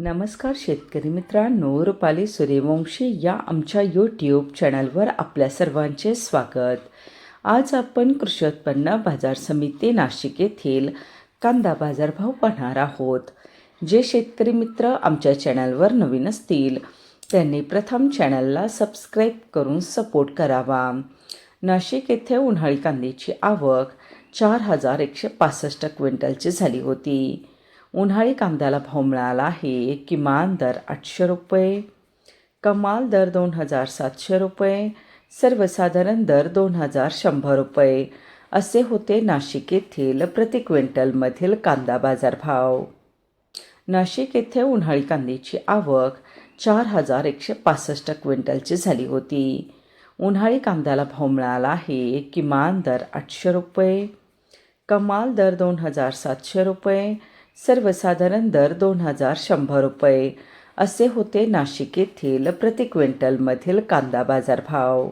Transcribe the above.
नमस्कार शेतकरी मित्रांनो, रुपाली सूर्यवंशी या आमच्या यूट्यूब चॅनलवर आपल्या सर्वांचे स्वागत. आज आपण कृषी उत्पन्न बाजार समिती नाशिक येथील कांदा बाजारभाव पाहणार आहोत. जे शेतकरी मित्र आमच्या चॅनलवर नवीन असतील त्यांनी प्रथम चॅनलला सबस्क्राईब करून सपोर्ट करावा. नाशिक येथे उन्हाळी कांद्याची आवक 4,165 क्विंटलची झाली होती. उन्हाळी कांद्याला भाव मिळाला आहे. किमान दर 800 रुपये, कमाल दर 2,700 रुपये, सर्वसाधारण दर 2,100 रुपये असे होते नाशिक येथील प्रति क्विंटलमधील कांदा बाजारभाव. नाशिक येथे उन्हाळी कांद्याची आवक 4,165 क्विंटलची झाली होती. उन्हाळी कांद्याला भाव मिळाला आहे. किमान दर 800 रुपये, कमाल दर 2,700 रुपये, सर्वसाधारण दर 2,100 रुपये असे होते नाशिक येथील प्रति क्विंटलमधील कांदा बाजारभाव.